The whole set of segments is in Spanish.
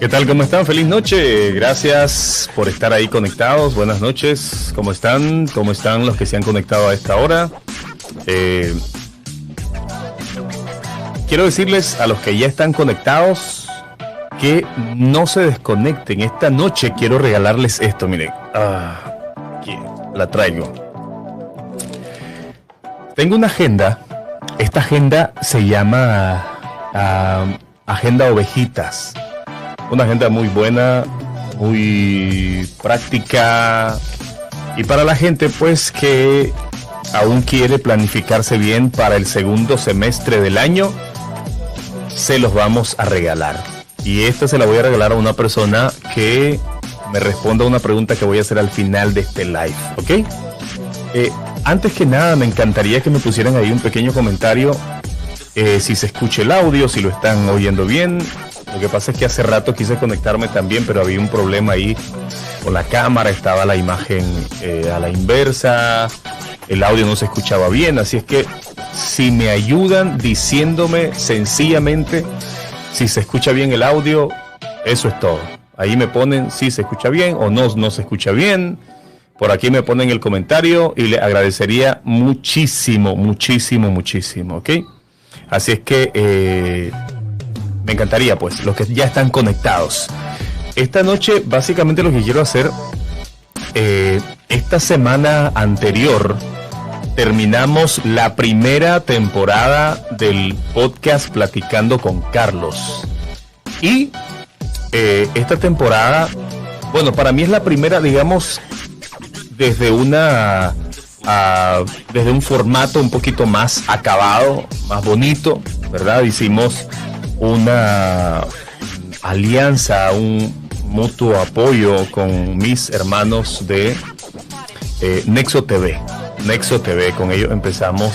¿Qué tal? ¿Cómo están? Feliz noche. Gracias por estar ahí conectados. Buenas noches. ¿Cómo están? ¿Cómo están los que se han conectado a esta hora? Quiero decirles a los que ya están conectados que no se desconecten. Esta noche quiero regalarles esto. Miren, aquí la traigo. Tengo una agenda. Esta agenda se llama Agenda Ovejitas. Una agenda muy buena, muy práctica y para la gente pues que aún quiere planificarse bien para el segundo semestre del año, se los vamos a regalar. Y esta se la voy a regalar a una persona que me responda a una pregunta que voy a hacer al final de este live, ¿ok? Antes que nada me encantaría que me pusieran ahí un pequeño comentario, si se escucha el audio, si lo están oyendo bien. Lo que pasa es que hace rato quise conectarme también, pero había un problema ahí con la cámara, estaba la imagen a la inversa, el audio no se escuchaba bien, así es que si me ayudan diciéndome sencillamente si se escucha bien el audio, eso es todo. Ahí me ponen si se escucha bien o no se escucha bien. Por aquí me ponen el comentario y le agradecería muchísimo, muchísimo, muchísimo, ¿ok? Así es que me encantaría, pues, los que ya están conectados. Esta noche, básicamente lo que quiero hacer, esta semana anterior, terminamos la primera temporada del podcast Platicando con Carlos. Y esta temporada, bueno, para mí es la primera, digamos, desde un formato un poquito más acabado, más bonito, ¿verdad? Hicimos una alianza, un mutuo apoyo con mis hermanos de Nexo TV. Con ellos empezamos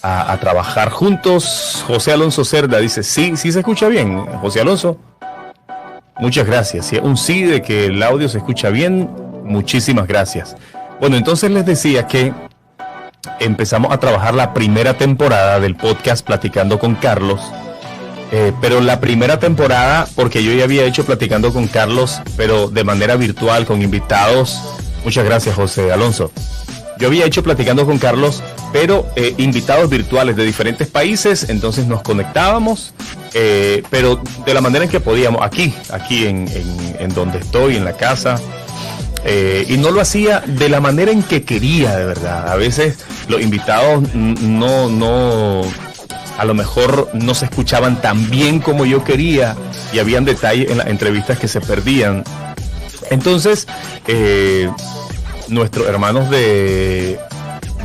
a trabajar juntos. José Alonso Cerda dice, sí se escucha bien, José Alonso. Muchas gracias. Un sí de que el audio se escucha bien, muchísimas gracias. Bueno, entonces les decía que empezamos a trabajar la primera temporada del podcast Platicando con Carlos. Pero la primera temporada, porque yo ya había hecho Platicando con Carlos, pero de manera virtual, con invitados. Muchas gracias, José Alonso. Yo había hecho Platicando con Carlos, pero invitados virtuales de diferentes países, entonces nos conectábamos, pero de la manera en que podíamos, aquí en donde estoy, en la casa. Y no lo hacía de la manera en que quería, de verdad. A veces los invitados a lo mejor no se escuchaban tan bien como yo quería y habían detalles en las entrevistas que se perdían. Entonces, nuestros hermanos de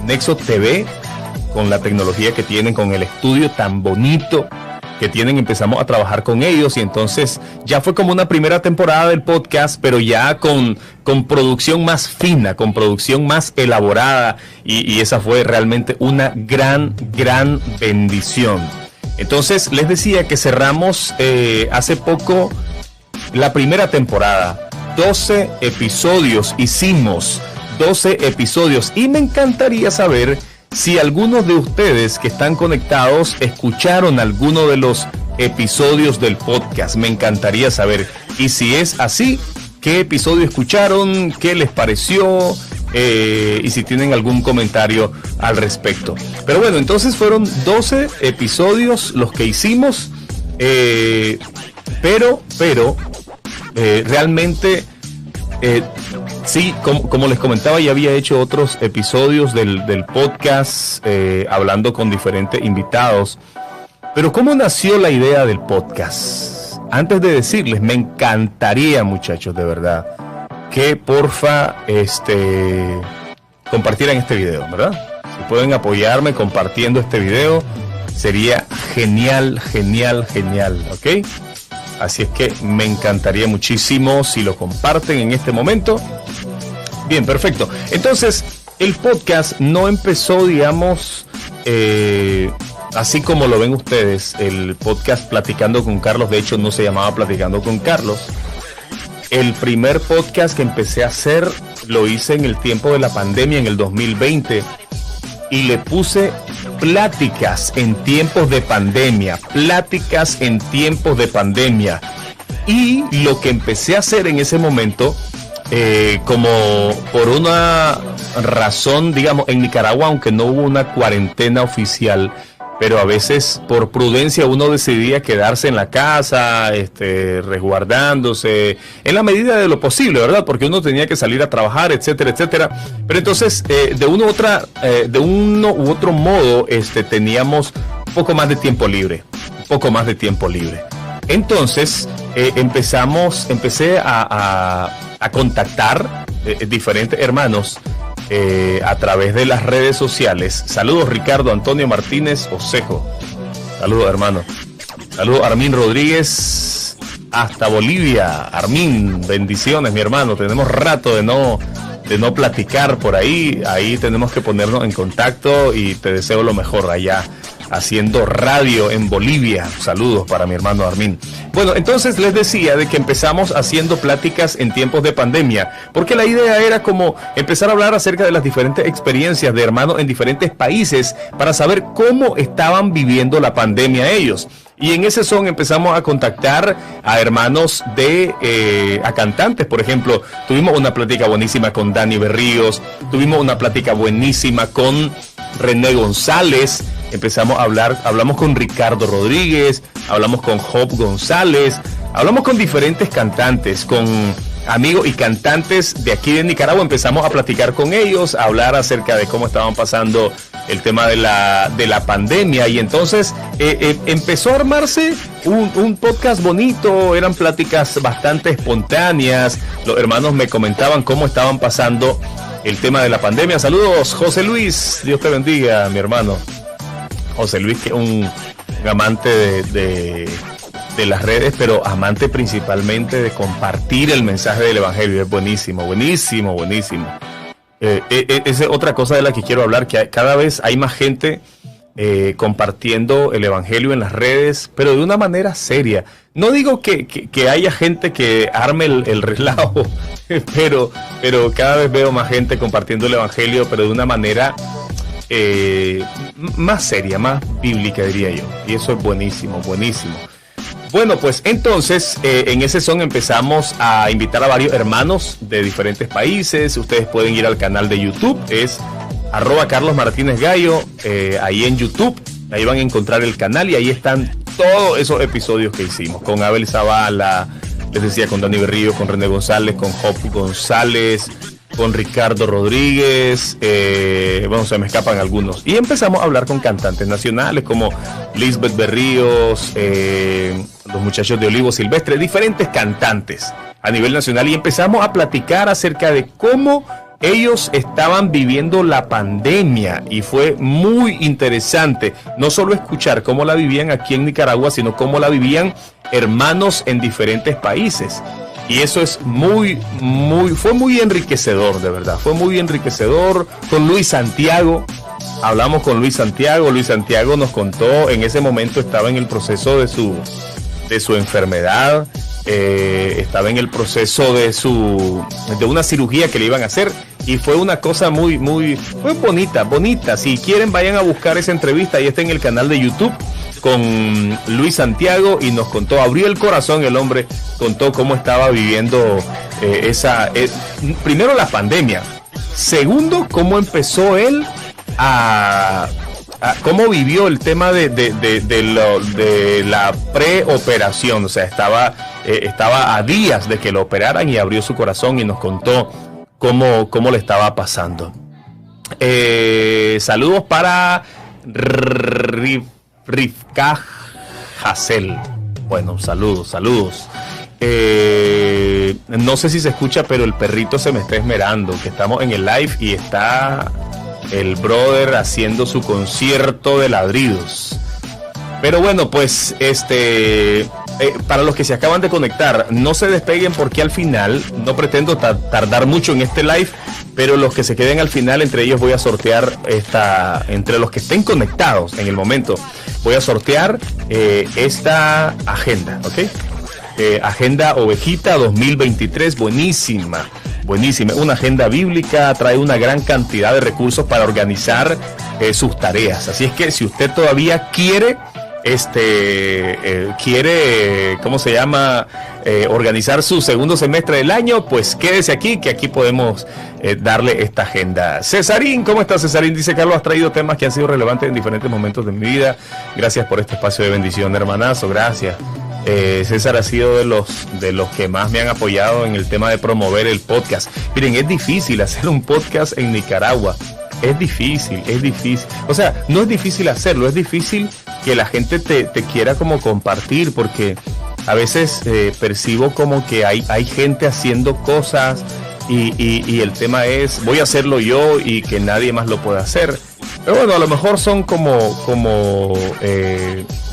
Nexo TV, con la tecnología que tienen, con el estudio tan bonito que tienen, empezamos a trabajar con ellos y entonces ya fue como una primera temporada del podcast, pero ya con producción más fina, con producción más elaborada y esa fue realmente una gran bendición. Entonces les decía que cerramos hace poco la primera temporada, 12 episodios, hicimos 12 episodios y me encantaría saber si algunos de ustedes que están conectados escucharon alguno de los episodios del podcast. Me encantaría saber. Y si es así, ¿qué episodio escucharon? ¿Qué les pareció? Y si tienen algún comentario al respecto. Pero bueno, entonces fueron 12 episodios los que hicimos. Pero realmente... sí, como les comentaba, ya había hecho otros episodios del podcast hablando con diferentes invitados. Pero ¿cómo nació la idea del podcast? Antes de decirles, me encantaría, muchachos, de verdad, que porfa compartieran este video, ¿verdad? Si pueden apoyarme compartiendo este video, sería genial, ¿ok? Así es que me encantaría muchísimo si lo comparten en este momento. Bien, perfecto. Entonces, el podcast no empezó, digamos, así como lo ven ustedes. El podcast Platicando con Carlos, de hecho, no se llamaba Platicando con Carlos. El primer podcast que empecé a hacer lo hice en el tiempo de la pandemia, en el 2020. Y le puse pláticas en tiempos de pandemia, Y lo que empecé a hacer en ese momento, como por una razón, digamos, en Nicaragua, aunque no hubo una cuarentena oficial, pero a veces por prudencia uno decidía quedarse en la casa, resguardándose, en la medida de lo posible, ¿verdad? Porque uno tenía que salir a trabajar, etcétera, etcétera. Pero entonces, de uno u otro modo, teníamos un poco más de tiempo libre, Entonces, empecé a contactar diferentes hermanos a través de las redes sociales. Saludos, Ricardo Antonio Martínez Osejo. Saludos, hermano. Saludos, Armin Rodríguez hasta Bolivia. Armin, bendiciones, mi hermano. Tenemos rato de no platicar por ahí. Ahí tenemos que ponernos en contacto y te deseo lo mejor allá haciendo radio en Bolivia. Saludos para mi hermano Armin. Bueno, entonces les decía de que empezamos haciendo pláticas en tiempos de pandemia, porque la idea era como empezar a hablar acerca de las diferentes experiencias de hermanos en diferentes países para saber cómo estaban viviendo la pandemia ellos. Y en ese son empezamos a contactar a hermanos a cantantes, por ejemplo. Tuvimos una plática buenísima con Dani Berríos, tuvimos una plática buenísima con René González. Hablamos con Ricardo Rodríguez, hablamos con Job González, hablamos con diferentes cantantes, con amigos y cantantes de aquí de Nicaragua. Empezamos a platicar con ellos, a hablar acerca de cómo estaban pasando el tema de la pandemia, y entonces empezó a armarse un podcast bonito. Eran pláticas bastante espontáneas. Los hermanos me comentaban cómo estaban pasando el tema de la pandemia. Saludos, José Luis, Dios te bendiga, mi hermano José Luis, que es un amante de las redes, pero amante principalmente de compartir el mensaje del evangelio. Es buenísimo. Esa es otra cosa de la que quiero hablar, que cada vez hay más gente compartiendo el evangelio en las redes, pero de una manera seria. No digo que haya gente que arme el relajo, pero cada vez veo más gente compartiendo el evangelio, pero de una manera más seria, más bíblica, diría yo. Y eso es buenísimo. Bueno, pues entonces en ese son empezamos a invitar a varios hermanos de diferentes países. Ustedes pueden ir al canal de YouTube, es @Carlos Martínez Gallo, ahí en YouTube. Ahí van a encontrar el canal y ahí están todos esos episodios que hicimos con Abel Zavala, les decía, con Dani Berrío, con René González, con Job González, con Ricardo Rodríguez, bueno, se me escapan algunos. Y empezamos a hablar con cantantes nacionales como Lisbeth Berríos, los muchachos de Olivo Silvestre, diferentes cantantes a nivel nacional, y empezamos a platicar acerca de cómo ellos estaban viviendo la pandemia, y fue muy interesante no solo escuchar cómo la vivían aquí en Nicaragua, sino cómo la vivían hermanos en diferentes países. Y eso es fue muy enriquecedor, de verdad. Fue muy enriquecedor. Con Luis Santiago, hablamos con Luis Santiago. Luis Santiago nos contó, en ese momento estaba en el proceso de su enfermedad. Estaba en el proceso de una cirugía que le iban a hacer. Y fue una cosa muy bonita. Si quieren, vayan a buscar esa entrevista. Ahí está en el canal de YouTube con Luis Santiago, y nos contó, abrió el corazón el hombre, contó cómo estaba viviendo primero la pandemia, segundo cómo empezó él cómo vivió el tema de la preoperación. O sea, estaba a días de que lo operaran y abrió su corazón y nos contó cómo le estaba pasando. Saludos para Rivka Hassel. Bueno, saludos. No sé si se escucha, pero el perrito se me está esmerando, que estamos en el live y está el brother haciendo su concierto de ladridos. Pero bueno, pues para los que se acaban de conectar, no se despeguen, porque al final no pretendo tardar mucho en este live, pero los que se queden al final, entre ellos voy a sortear entre los que estén conectados en el momento, voy a sortear esta agenda, ¿ok? Agenda Ovejita 2023, buenísima, una agenda bíblica, trae una gran cantidad de recursos para organizar sus tareas. Así es que si usted todavía quiere quiere, ¿cómo se llama? Organizar su segundo semestre del año, pues quédese aquí, que aquí podemos darle esta agenda. Cesarín, ¿cómo estás, Cesarín? Dice: Carlos, has traído temas que han sido relevantes en diferentes momentos de mi vida. Gracias por este espacio de bendición, hermanazo, gracias. César ha sido de los que más me han apoyado en el tema de promover el podcast. Miren, es difícil hacer un podcast en Nicaragua. Es difícil. O sea, no es difícil hacerlo, es difícil que la gente te quiera como compartir, porque a veces percibo como que hay gente haciendo cosas y el tema es: voy a hacerlo yo y que nadie más lo pueda hacer. Pero bueno, a lo mejor son como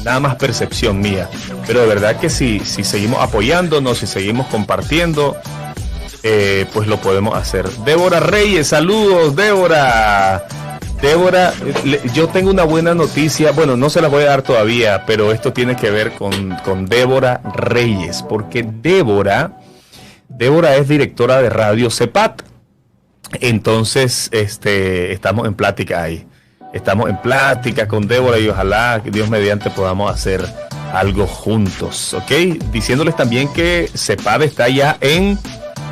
nada más percepción mía. Pero de verdad que si seguimos apoyándonos, si seguimos compartiendo, pues lo podemos hacer. Débora Reyes, saludos, Débora. Débora, yo tengo una buena noticia. Bueno, no se la voy a dar todavía, pero esto tiene que ver con Débora Reyes, porque Débora es directora de Radio CEPAT. Entonces, estamos en plática ahí. Estamos en plática con Débora y ojalá que Dios mediante podamos hacer algo juntos, ¿ok? Diciéndoles también que CEPAT está ya en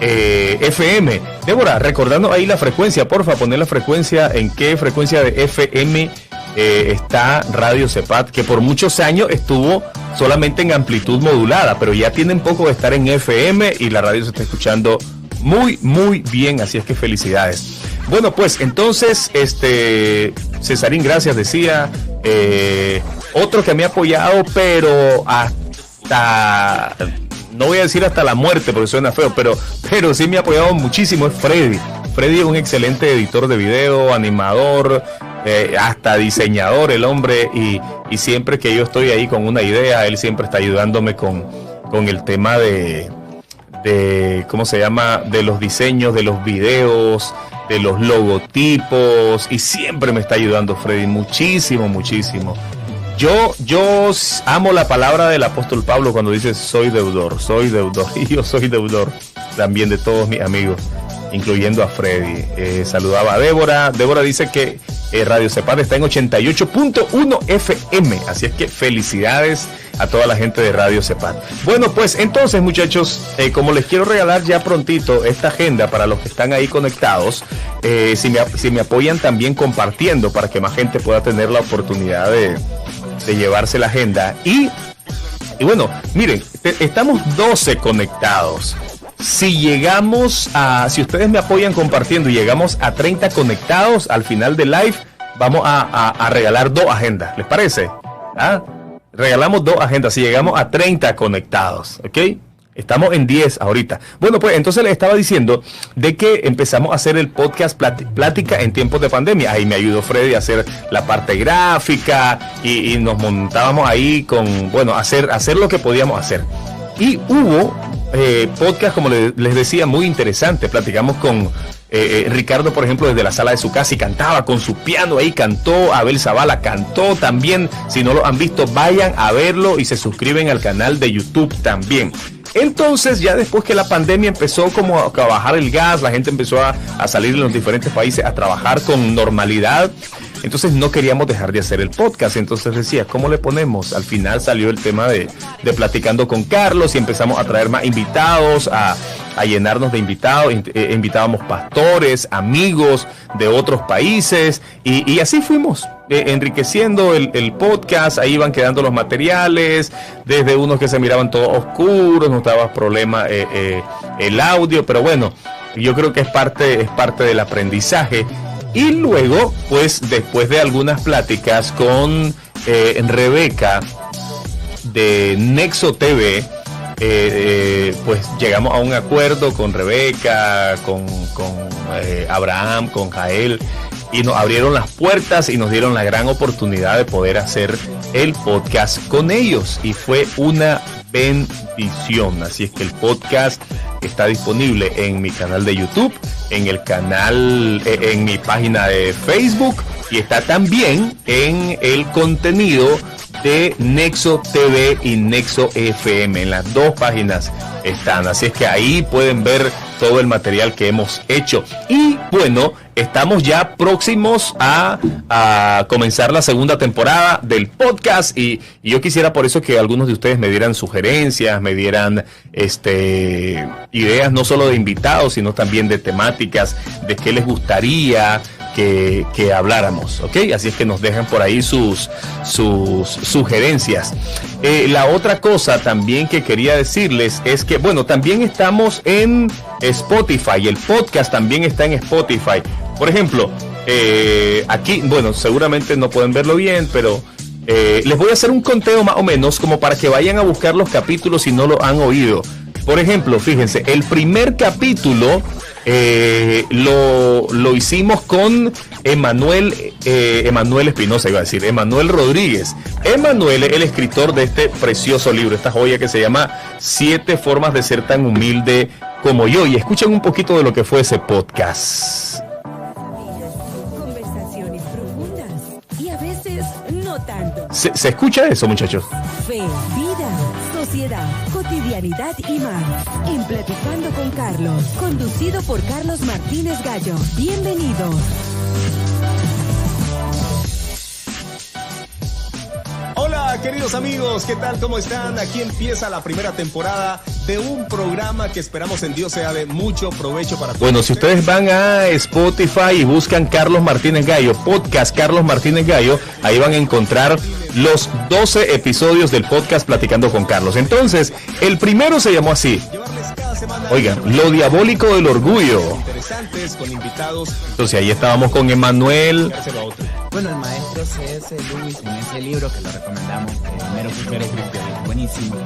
FM. Débora, recordando ahí la frecuencia, porfa, poner la frecuencia, en qué frecuencia de FM está Radio CEPAT, que por muchos años estuvo solamente en amplitud modulada, pero ya tienen poco de estar en FM y la radio se está escuchando muy, muy bien, así es que felicidades. Bueno, pues entonces, Cesarín, gracias, decía. Otro que me ha apoyado, pero hasta, no voy a decir hasta la muerte porque suena feo, pero sí me ha apoyado muchísimo, es Freddy. Freddy es un excelente editor de video, animador, hasta diseñador el hombre, y siempre que yo estoy ahí con una idea, él siempre está ayudándome con el tema de ¿cómo se llama? De los diseños, de los videos, de los logotipos, y siempre me está ayudando Freddy, muchísimo. Yo amo la palabra del apóstol Pablo cuando dice soy deudor, y yo soy deudor también de todos mis amigos, incluyendo a Freddy. Saludaba a Débora. Débora dice que Radio CEPAT está en 88.1 FM, así es que felicidades a toda la gente de Radio CEPAT. Bueno, pues entonces, muchachos, como les quiero regalar ya prontito esta agenda para los que están ahí conectados, si me apoyan también compartiendo para que más gente pueda tener la oportunidad de llevarse la agenda. Y bueno, miren, estamos 12 conectados. Si ustedes me apoyan compartiendo y llegamos a 30 conectados al final del live, vamos a regalar 2 agendas. ¿Les parece? Regalamos 2 agendas si llegamos a 30 conectados, ¿ok? Estamos en 10 ahorita. Bueno, pues entonces les estaba diciendo de que empezamos a hacer el podcast Plática en tiempos de pandemia. Ahí me ayudó Freddy a hacer la parte gráfica y nos montábamos ahí con, bueno, hacer lo que podíamos hacer. Y hubo podcast, como les decía, muy interesante. Platicamos con Ricardo, por ejemplo, desde la sala de su casa y cantaba con su piano ahí, cantó. Abel Zavala cantó también. Si no lo han visto, vayan a verlo y se suscriben al canal de YouTube también. Entonces, ya después que la pandemia empezó como a bajar el gas, la gente empezó a salir en los diferentes países a trabajar con normalidad. Entonces no queríamos dejar de hacer el podcast. Entonces decía, ¿cómo le ponemos? Al final salió el tema de Platicando con Carlos y empezamos a traer más invitados, a llenarnos de invitados. Invitábamos pastores, amigos de otros países y así fuimos enriqueciendo el podcast. Ahí iban quedando los materiales, desde unos que se miraban todos oscuros, no daba problema el audio, pero bueno, yo creo que es parte del aprendizaje. Y luego, pues después de algunas pláticas con Rebeca de Nexo TV, pues llegamos a un acuerdo con Rebeca, con Abraham, con Jael, y nos abrieron las puertas y nos dieron la gran oportunidad de poder hacer el podcast con ellos, y fue una bendición. Así es que el podcast está disponible en mi canal de YouTube, en mi página de Facebook, y está también en el contenido de Nexo TV y Nexo FM. En las 2 páginas están, así es que ahí pueden ver todo el material que hemos hecho. Y bueno, estamos ya próximos a comenzar la segunda temporada del podcast y yo quisiera por eso que algunos de ustedes me dieran sugerencias, me dieran ideas no solo de invitados, sino también de temáticas, de qué les gustaría que habláramos, ¿ok? Así es que nos dejan por ahí sus sugerencias. La otra cosa también que quería decirles es que, bueno, también estamos en Spotify, el podcast también está en Spotify. Por ejemplo, aquí, bueno, seguramente no pueden verlo bien, pero les voy a hacer un conteo más o menos como para que vayan a buscar los capítulos si no lo han oído. Por ejemplo, fíjense, el primer capítulo lo hicimos con Emanuel Espinosa, iba a decir, Emanuel Rodríguez. Emanuel es el escritor de este precioso libro, esta joya que se llama 7 formas de ser tan humilde como yo. Y escuchen un poquito de lo que fue ese podcast. Conversaciones profundas y a veces no tanto. ¿Se escucha eso, muchachos? Fe, vida, sociedad, cotidianidad y más. En Platicando con Carlos, conducido por Carlos Martínez Gallo. Bienvenidos. Hola queridos amigos, ¿qué tal? ¿Cómo están? Aquí empieza la primera temporada de un programa que esperamos en Dios sea de mucho provecho para todos. Bueno, si ustedes van a Spotify y buscan Carlos Martínez Gallo, podcast Carlos Martínez Gallo, ahí van a encontrar los 12 episodios del podcast Platicando con Carlos. Entonces, el primero se llamó así. Oigan, lo diabólico del orgullo. Interesantes con invitados. Entonces ahí estábamos con Emanuel. Bueno, el maestro C.S. Lewis en ese libro que lo recomendamos, Mero Cristiano, buenísimo.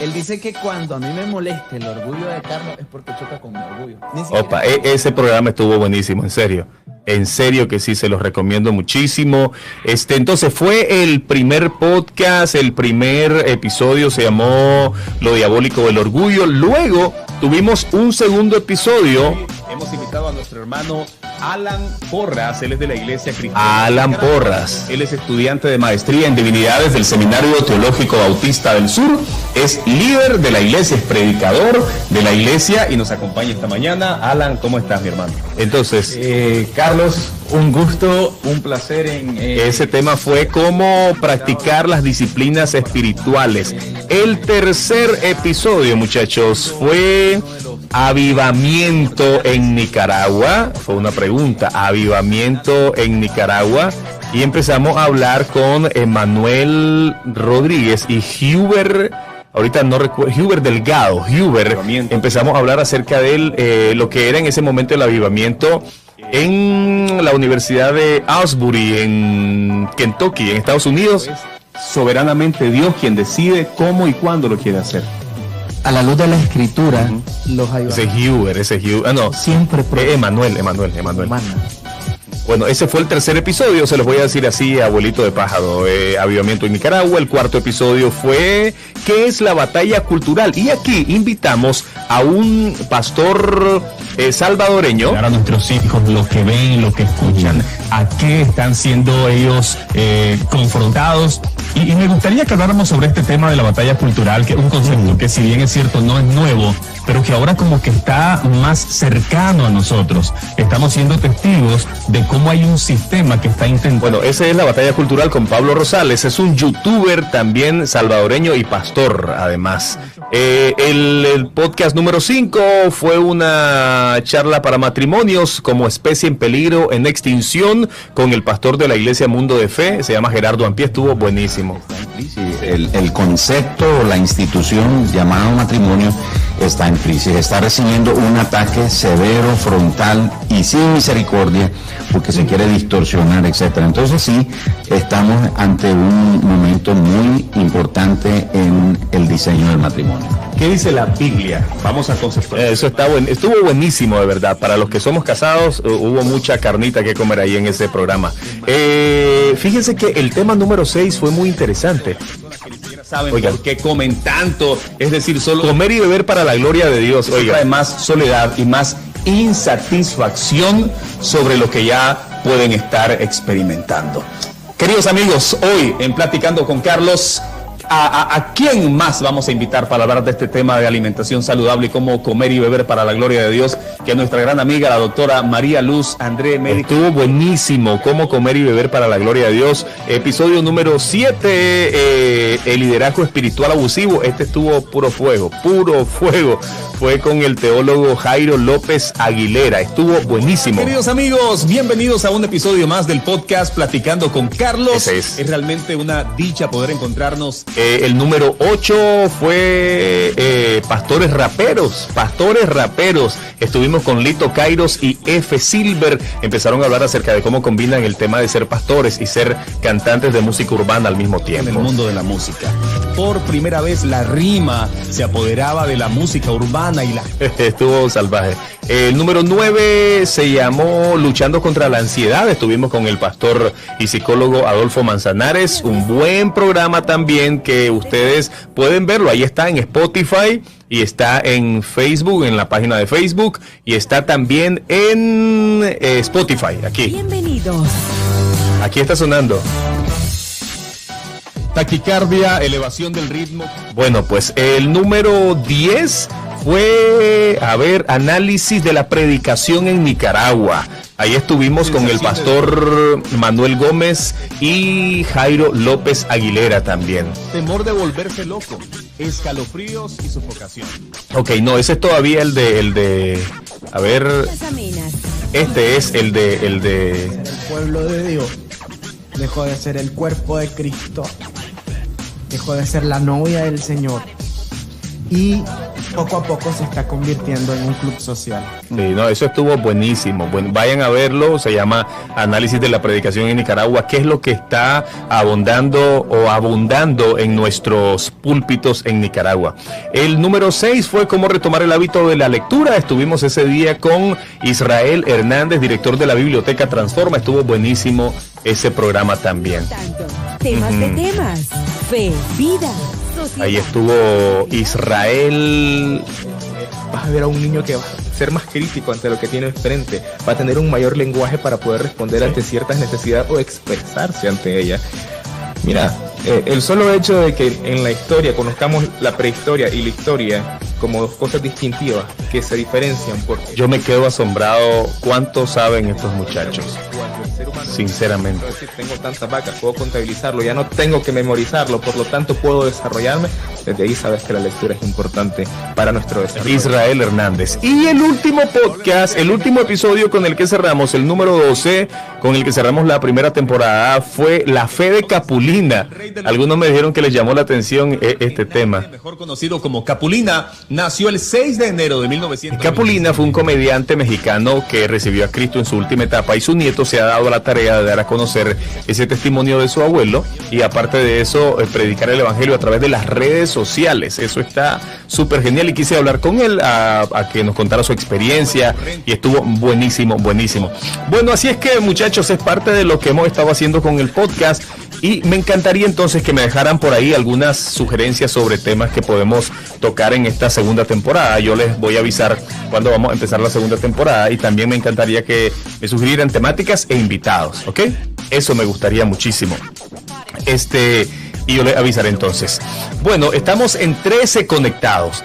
Él dice que cuando a mí me moleste el orgullo de Carlos es porque choca con mi orgullo. Opa, ese programa estuvo buenísimo, en serio. En serio que sí, se los recomiendo muchísimo. Entonces fue el primer podcast, el primer episodio se llamó Lo diabólico del orgullo. Luego tuvimos un segundo episodio. Hemos invitado a nuestro hermano Alan Porras, él es de la Iglesia Cristiana. Alan Porras. Él es estudiante de maestría en divinidades del Seminario Teológico Bautista del Sur, es líder de la iglesia, es predicador de la iglesia y nos acompaña esta mañana. Alan, ¿cómo estás, mi hermano? Entonces, Carlos, un gusto, un placer ese tema fue cómo practicar las disciplinas espirituales. El tercer episodio, muchachos, fue avivamiento en Nicaragua. Fue una pregunta, avivamiento en Nicaragua. Y empezamos a hablar con Emanuel Rodríguez y Huber, ahorita no recuerdo, Huber Delgado. Huber, empezamos a hablar acerca de lo que era en ese momento el avivamiento en la Universidad de Asbury, en Kentucky, en Estados Unidos. Soberanamente Dios quien decide cómo y cuándo lo quiere hacer. A la luz de la escritura, los Ese Huber. No, siempre Emanuel. Bueno, ese fue el tercer episodio, se los voy a decir así, abuelito de pájaro, avivamiento en Nicaragua. El cuarto episodio fue ¿qué es la batalla cultural? Y aquí invitamos a un pastor salvadoreño. A nuestros hijos, lo que ven, lo que escuchan, a qué están siendo ellos confrontados. Y me gustaría que habláramos sobre este tema de la batalla cultural, que es un concepto que si bien es cierto no es nuevo, pero que ahora como que está más cercano a nosotros. Estamos siendo testigos de cómo hay un sistema que está intentando... Bueno, esa es la batalla cultural con Pablo Rosales, es un youtuber también salvadoreño y pastor además. El podcast número 5 fue una charla para matrimonios como especie en peligro, en extinción, con el pastor de la Iglesia Mundo de Fe, se llama Gerardo Ampié, estuvo buenísimo. El concepto o la institución llamado matrimonio está en crisis, está recibiendo un ataque severo, frontal y sin misericordia, porque se quiere distorsionar, etcétera. Entonces sí, estamos ante un momento muy importante en el diseño del matrimonio. ¿Qué dice la Biblia? Vamos a conceptualizar. Eso estuvo buenísimo, de verdad. Para los que somos casados, hubo mucha carnita que comer ahí en ese programa. Fíjense que el tema número 6 fue muy interesante. ¿Saben por qué comen tanto? Es decir, solo comer y beber para la gloria de Dios. Trae más soledad y más insatisfacción sobre lo que ya pueden estar experimentando. Queridos amigos, hoy en Platicando con Carlos, ¿A quién más vamos a invitar para hablar de este tema de alimentación saludable y cómo comer y beber para la gloria de Dios? Que nuestra gran amiga, la doctora María Luz André, médico. Estuvo buenísimo, cómo comer y beber para la gloria de Dios. Episodio número 7, el liderazgo espiritual abusivo. Este estuvo puro fuego. Fue con el teólogo Jairo López Aguilera. Estuvo buenísimo. Queridos amigos, bienvenidos a un episodio más del podcast Platicando con Carlos. Ese es. Es realmente una dicha poder encontrarnos. El número 8 fue Pastores Raperos. Estuvimos con Lito Kairos y F. Silver. Empezaron a hablar acerca de cómo combinan el tema de ser pastores y ser cantantes de música urbana al mismo tiempo. En el mundo de la música. Por primera vez la rima se apoderaba de la música urbana y la... Estuvo salvaje. El número 9 se llamó Luchando contra la Ansiedad. Estuvimos con el pastor y psicólogo Adolfo Manzanares. Un buen programa también que ustedes pueden verlo. Ahí está en Spotify y está en Facebook, en la página de Facebook, y está también en Spotify. Aquí. Bienvenidos. Aquí está sonando. Taquicardia, elevación del ritmo. Bueno, pues el número 10 fue, análisis de la predicación en Nicaragua. Ahí estuvimos con el pastor Manuel Gómez y Jairo López Aguilera también. Temor de volverse loco, escalofríos y sofocación. Ok, no, ese es todavía el de este es el de El pueblo de Dios dejó de ser el cuerpo de Cristo, dejó de ser la novia del Señor y poco a poco se está convirtiendo en un club social. Sí, no, eso estuvo buenísimo. Bueno, vayan a verlo, se llama Análisis de la Predicación en Nicaragua. ¿Qué es lo que está abundando en nuestros púlpitos en Nicaragua? El número 6 fue cómo retomar el hábito de la lectura. Estuvimos ese día con Israel Hernández, director de la Biblioteca Transforma. Estuvo buenísimo ese programa también. Temas de temas, fe, vida, sociedad. Ahí estuvo Israel. Vas a ver a un niño que va a ser más crítico ante lo que tiene enfrente, va a tener un mayor lenguaje para poder responder ante ciertas necesidades o expresarse ante ellas. Mira, el solo hecho de que en la historia conozcamos la prehistoria y la historia como dos cosas distintivas que se diferencian, porque yo me quedo asombrado cuánto saben estos muchachos. Sinceramente. Tengo tantas vacas, puedo contabilizarlo, ya no tengo que memorizarlo, por lo tanto puedo desarrollarme. Desde ahí sabes que la lectura es importante para nuestro desarrollo. Israel Hernández. Y el último podcast, el último episodio con el que cerramos, el número 12, con el que cerramos la primera temporada, fue La Fe de Capulina. Algunos me dijeron que les llamó la atención este tema. Mejor conocido como Capulina, nació el 6 de enero de 1900. Capulina fue un comediante mexicano que recibió a Cristo en su última etapa y su nieto se ha dado la tarea de dar a conocer ese testimonio de su abuelo y aparte de eso predicar el evangelio a través de las redes sociales. Eso está súper genial y quise hablar con él a que nos contara su experiencia y estuvo buenísimo. Bueno, así es que muchachos, es parte de lo que hemos estado haciendo con el podcast y me encantaría entonces que me dejaran por ahí algunas sugerencias sobre temas que podemos tocar en esta segunda temporada. Yo les voy a avisar cuándo vamos a empezar la segunda temporada y también me encantaría que me sugirieran temáticas e invitados, ¿ok? Eso me gustaría muchísimo. Y yo les avisaré entonces. Bueno, estamos en 13 conectados.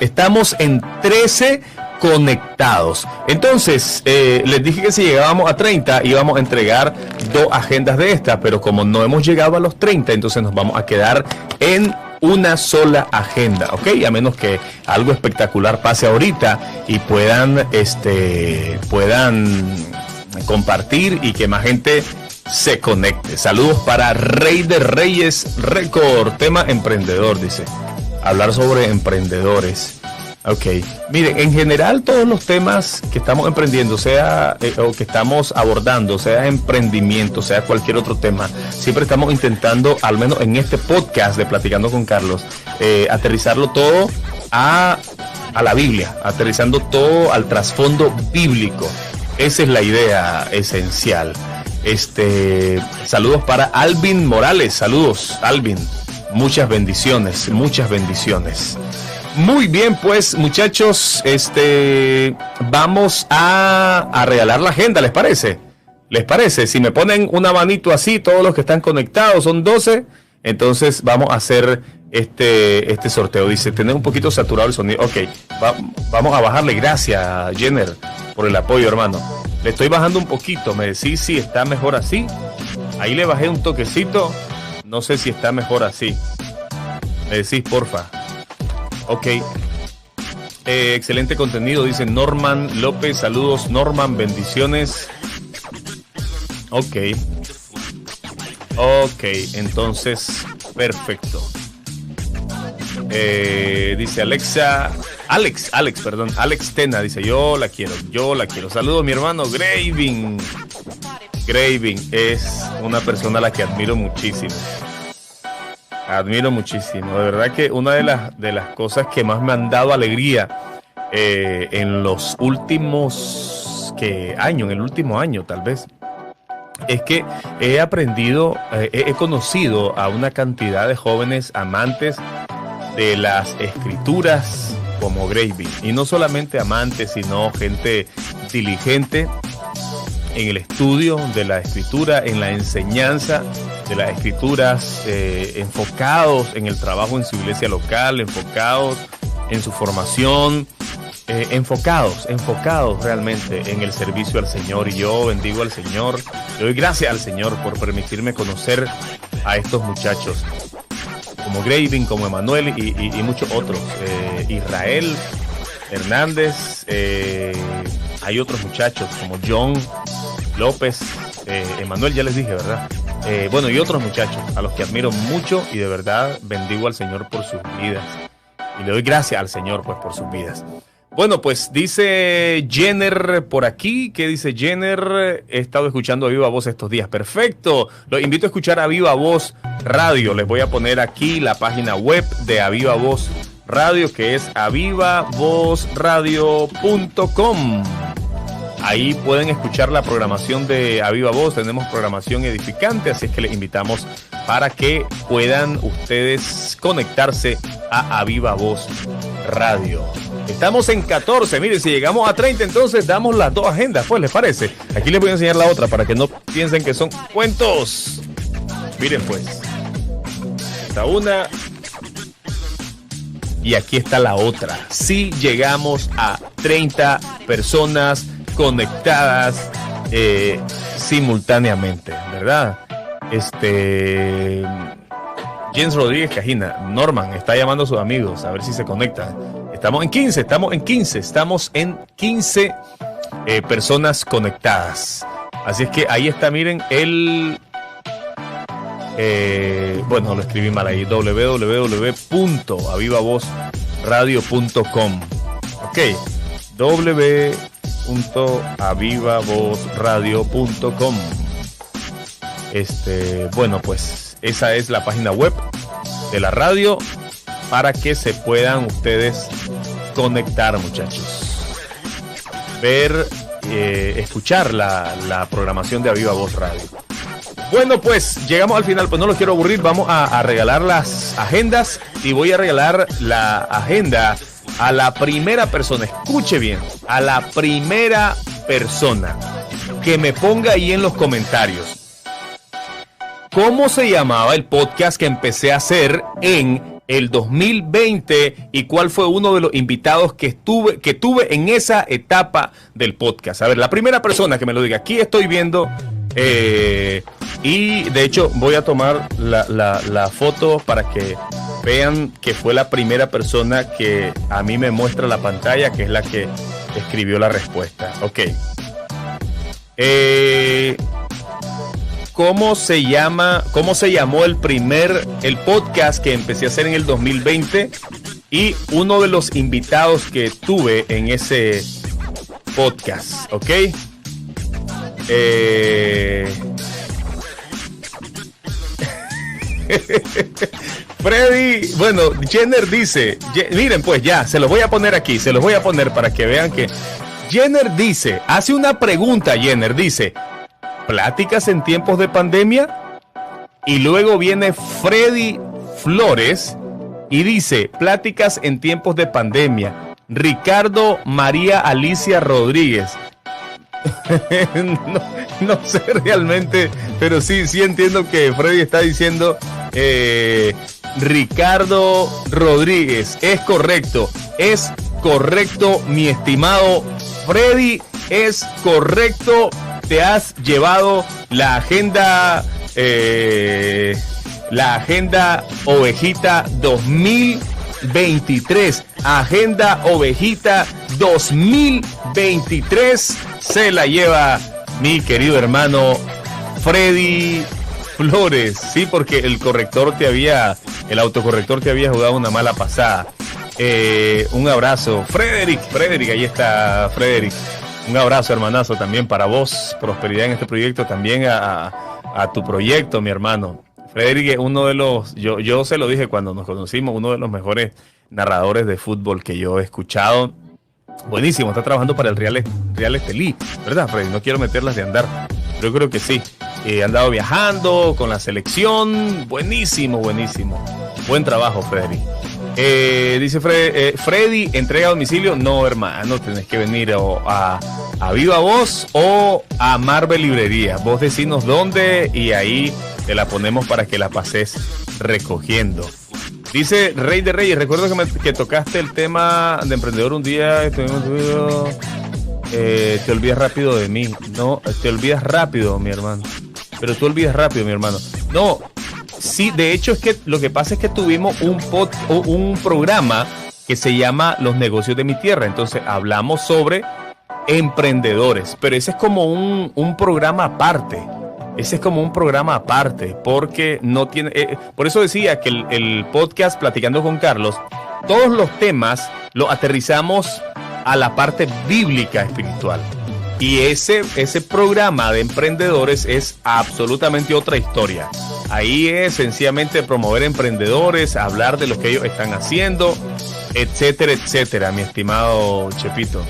Entonces, les dije que si llegábamos a 30 íbamos a entregar 2 agendas de estas, pero como no hemos llegado a los 30, entonces nos vamos a quedar en una sola agenda, ¿ok? A menos que algo espectacular pase ahorita y puedan compartir y que más gente se conecte. Saludos para Rey de Reyes Record, tema emprendedor, dice. Hablar sobre emprendedores. Ok, miren, en general todos los temas que estamos emprendiendo, sea o que estamos abordando, sea emprendimiento, sea cualquier otro tema, siempre estamos intentando, al menos en este podcast de Platicando con Carlos, aterrizarlo todo a la Biblia, aterrizando todo al trasfondo bíblico. Esa es la idea esencial. Saludos para Alvin Morales, saludos Alvin, muchas bendiciones. Muy bien, pues muchachos, vamos a regalar la agenda, ¿les parece? Si me ponen una manito así, todos los que están conectados, son 12, entonces vamos a hacer este sorteo. Dice, tener un poquito saturado el sonido. Ok, vamos a bajarle. Gracias, Jenner, por el apoyo, hermano. Le estoy bajando un poquito. Me decís si está mejor así. Ahí le bajé un toquecito. No sé si está mejor así. Me decís, porfa. Ok. Excelente contenido, dice Norman López. Saludos, Norman. Bendiciones. Ok. Ok, entonces, perfecto. Dice Alex Tena, dice, yo la quiero. Saludos, mi hermano Graving. Graving es una persona a la que admiro muchísimo. De verdad que una de las cosas que más me han dado alegría en los últimos años, en el último año tal vez, es que he aprendido, he conocido a una cantidad de jóvenes amantes de las escrituras como Graving. Y no solamente amantes, sino gente diligente en el estudio de la escritura, en la enseñanza de las escrituras, enfocados en el trabajo en su iglesia local, enfocados en su formación, enfocados realmente en el servicio al Señor. Y yo bendigo al Señor, le doy gracias al Señor por permitirme conocer a estos muchachos como Graving, como Emanuel y muchos otros. Israel Hernández, hay otros muchachos como John López, Emanuel, ya les dije, ¿verdad? Bueno, y otros muchachos a los que admiro mucho y de verdad bendigo al Señor por sus vidas. Y le doy gracias al Señor pues por sus vidas. Bueno, pues dice Jenner por aquí. ¿Qué dice Jenner? He estado escuchando a Viva Voz estos días. Perfecto. Los invito a escuchar a Viva Voz Radio. Les voy a poner aquí la página web de A Viva Voz Radio, que es avivavozradio.com. Ahí pueden escuchar la programación de A Viva Voz. Tenemos programación edificante, así es que les invitamos para que puedan ustedes conectarse a Viva Voz Radio. Estamos en 14, miren, si llegamos a 30, entonces damos las dos agendas, pues, ¿les parece? Aquí les voy a enseñar la otra para que no piensen que son cuentos. Miren, pues, esta una y aquí está la otra. Si llegamos a 30 personas conectadas simultáneamente, ¿verdad? Jens Rodríguez Cajina, Norman está llamando a sus amigos a ver si se conectan. Estamos en 15 personas conectadas. Así es que ahí está, miren, bueno, lo escribí mal ahí, www.avivavozradio.com. Ok, www.avivavozradio.com. Bueno, pues esa es la página web de la radio para que se puedan ustedes conectar, muchachos. Ver, escuchar la programación de A Viva Voz Radio. Bueno, pues llegamos al final, pues no los quiero aburrir. Vamos a regalar las agendas y voy a regalar la agenda a la primera persona. Escuche bien, a la primera persona que me ponga ahí en los comentarios cómo se llamaba el podcast que empecé a hacer en el 2020 y cuál fue uno de los invitados que tuve en esa etapa del podcast. A ver, la primera persona que me lo diga. Aquí estoy viendo y de hecho voy a tomar la foto para que vean que fue la primera persona que a mí me muestra la pantalla, que es la que escribió la respuesta. Ok. ¿Cómo se llamó el podcast que empecé a hacer en el 2020? Y uno de los invitados que tuve en ese podcast, ¿ok? Freddy, bueno, Jenner dice, miren pues ya, se los voy a poner aquí, se los voy a poner para que vean que Jenner dice, hace una pregunta, Jenner dice, ¿pláticas en tiempos de pandemia? Y luego viene Freddy Flores y dice, pláticas en tiempos de pandemia. Ricardo María Alicia Rodríguez. No sé realmente, pero sí entiendo que Freddy está diciendo Ricardo Rodríguez. Es correcto, mi estimado Freddy, es correcto. Te has llevado la agenda Ovejita 2023. Agenda Ovejita 2023 se la lleva mi querido hermano Freddy Flores. Sí, porque el autocorrector te había jugado una mala pasada. Un abrazo, Frederick, ahí está Frederick. Un abrazo, hermanazo, también para vos. Prosperidad en este proyecto, también a tu proyecto, mi hermano. Frederick es uno de los, yo se lo dije cuando nos conocimos, uno de los mejores narradores de fútbol que yo he escuchado. Buenísimo, está trabajando para el Real Estelí, ¿verdad, Freddy? No quiero meterlas de andar, pero yo creo que sí. Ha andado viajando con la selección. Buenísimo. Buen trabajo, Freddy. Dice Freddy, entrega a domicilio. No, hermano, tenés que venir a Viva Voz o a Marvel Librería. Vos decinos dónde y ahí te la ponemos para que la pases recogiendo. Dice Rey de Reyes, recuerdo que tocaste el tema de emprendedor un día. Te olvidas rápido de mí. No, te olvidas rápido, mi hermano. Pero tú olvidas rápido, mi hermano. No, sí, de hecho es que lo que pasa es que tuvimos un programa que se llama Los Negocios de mi Tierra. Entonces hablamos sobre emprendedores, pero ese es como un programa aparte. Porque no tiene... por eso decía que el podcast Platicando con Carlos, todos los temas los aterrizamos a la parte bíblica espiritual. Y ese programa de emprendedores es absolutamente otra historia. Ahí es sencillamente promover emprendedores, hablar de lo que ellos están haciendo, etcétera, mi estimado Chepito.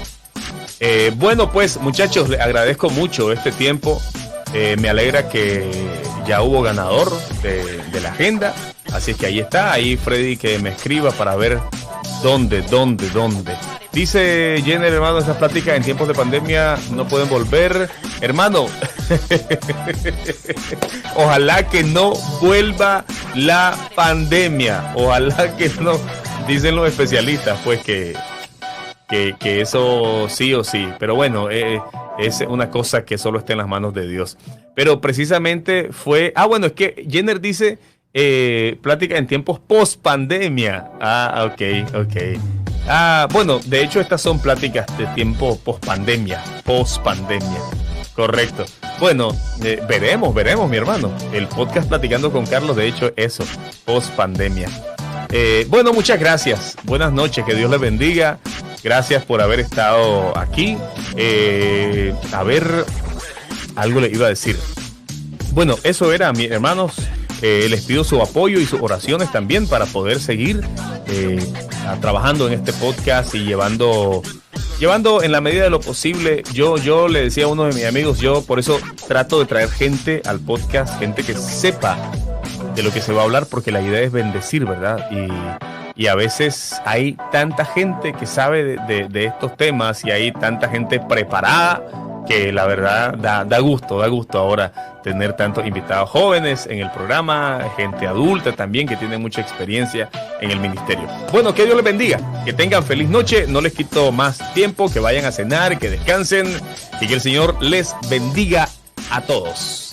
Bueno, pues, muchachos, les agradezco mucho este tiempo. Me alegra que ya hubo ganador de la agenda. Así es que ahí está. Ahí Freddy que me escriba para ver dónde. Dice Jenner, hermano, esas pláticas en tiempos de pandemia no pueden volver. Hermano, ojalá que no vuelva la pandemia. Ojalá que no. Dicen los especialistas, pues, que eso sí o sí. Pero bueno, es una cosa que solo está en las manos de Dios. Pero precisamente fue... bueno, es que Jenner dice plática en tiempos post pandemia. Ok. Bueno, de hecho estas son pláticas de tiempo post pandemia. Correcto. Bueno, veremos, mi hermano. El podcast Platicando con Carlos, de hecho, eso, post pandemia. Bueno, muchas gracias. Buenas noches, que Dios les bendiga. Gracias por haber estado aquí. A ver, algo les iba a decir. Bueno, eso era, mis hermanos. Les pido su apoyo y sus oraciones también para poder seguir trabajando en este podcast y llevando en la medida de lo posible. Yo le decía a uno de mis amigos, yo por eso trato de traer gente al podcast, gente que sepa de lo que se va a hablar, porque la idea es bendecir, ¿verdad? Y a veces hay tanta gente que sabe de estos temas y hay tanta gente preparada que la verdad da gusto ahora tener tantos invitados jóvenes en el programa, gente adulta también que tiene mucha experiencia en el ministerio. Bueno, que Dios les bendiga, que tengan feliz noche, no les quito más tiempo, que vayan a cenar, que descansen y que el Señor les bendiga a todos.